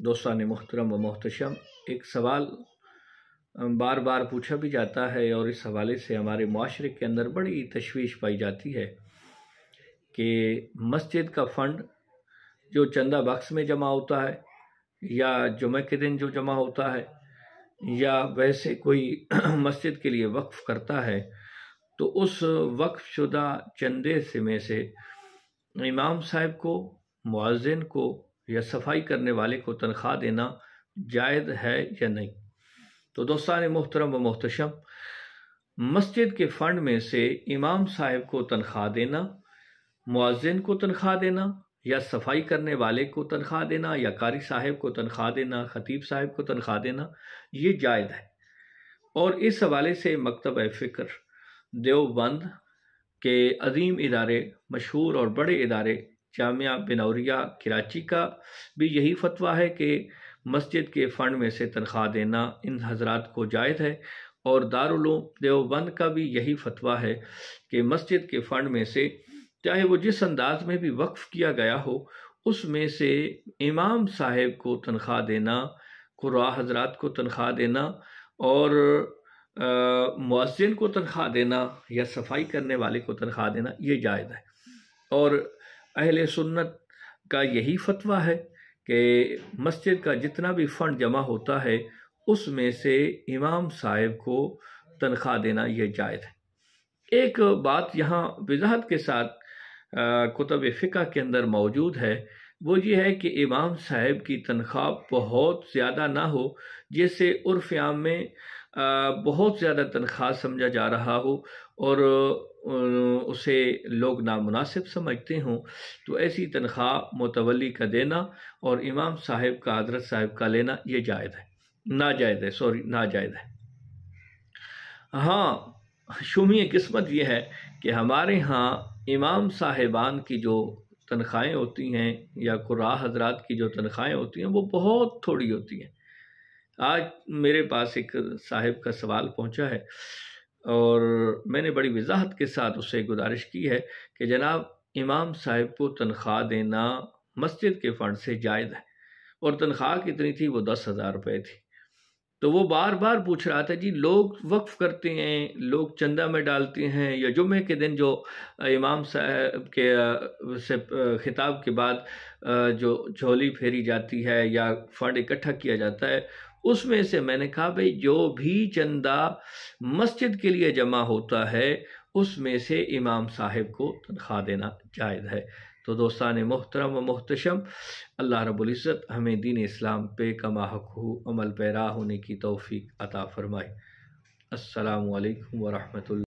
दोस्तान मोहतरम व मोहतशम, एक सवाल बार बार पूछा भी जाता है और इस हवाले से हमारे मुआशरे के अंदर बड़ी तशवीश पाई जाती है कि मस्जिद का फ़ंड जो चंदा बख्श में जमा होता है या जुमे के दिन जो जमा होता है या वैसे कोई मस्जिद के लिए वक्फ़ करता है, तो उस वक्फ़ शुदा चंदे से में से इमाम साहब को, मुअज्जिन को या सफाई करने वाले को तनख्वाह देना जायज़ है या नहीं। तो दोस्तान मोहतरम व मोहतशम, मस्जिद के फ़ंड में से इमाम साहब को तनख्वाह देना, मुअज्जिन को तनख्वाह देना या सफाई करने वाले को तनख्वाह देना या कारी साहब को तनख्वाह देना, खतीब साहब को तनख्वाह देना, ये जायज़ है। और इस हवाले से मकतब फ़िक्र देवबंद के अजीम इदारे, मशहूर और बड़े इदारे जामिया बिनौरिया कराची का भी यही फतवा है कि मस्जिद के फ़ंड में से तनख्वाह देना इन हजरात को जायज़ है। और दारुल उलूम देवबंद का भी यही फतवा है कि मस्जिद के फ़ंड में से चाहे वो जिस अंदाज में भी वक्फ़ किया गया हो, उसमें से इमाम साहब को तनख्वाह देना, कुर्रा हजरात को तनख्वाह देना और मुअज्जिन को तनख्वाह देना या सफाई करने वाले को तनख्वाह देना, ये जायज़ है। और अहले सुन्नत का यही फतवा है कि मस्जिद का जितना भी फ़ंड जमा होता है उसमें से इमाम साहब को तनख्वाह देना ये जायज़ है। एक बात यहाँ वज़ाहत के साथ कुतुब फ़िक़्ह के अंदर मौजूद है, वो ये है कि इमाम साहब की तनख्वाह बहुत ज़्यादा ना हो, जिससे उर्फ़ आम में बहुत ज़्यादा तनख्वाह समझा जा रहा हो और उसे लोग नामुनासिब समझते हों, तो ऐसी तनख्वाह मुतवल्ली का देना और इमाम साहब का, हज़रत साहब का लेना ये जायज़ है, नाजायज़ है। हाँ, शुमी किस्मत ये है कि हमारे यहाँ इमाम साहिबान की जो तनख्वाहें होती हैं या कुर्रा हजरात की जो तनख्वाहें होती हैं वो बहुत थोड़ी होती हैं। आज मेरे पास एक साहिब का सवाल पहुंचा है और मैंने बड़ी वज़ाहत के साथ उससे गुजारिश की है कि जनाब, इमाम साहब को तनख्वाह देना मस्जिद के फ़ंड से जायज़ है। और तनख्वाह कितनी थी? वो 10,000 रुपये थी। तो वो बार बार पूछ रहा था, जी लोग वक्फ़ करते हैं, लोग चंदा में डालते हैं या जुमे के दिन जो इमाम साहब के से खिताब के बाद जो झोली फेरी जाती है या फ़ंड इकट्ठा किया जाता है, उसमें से मैंने कहा भाई जो भी चंदा मस्जिद के लिए जमा होता है उसमें से इमाम साहब को तनख्वाह देना जायज़ है। तो दोस्तान मोहतरम व मोहतशम, अल्लाह रब्बुल इज़्ज़त हमें दीन इस्लाम पे कमा हक़ हू अमल पैरा होने की तौफ़ीक़ अता फ़रमाए। अस्सलामु अलैकुम व रहमतुल्लाह।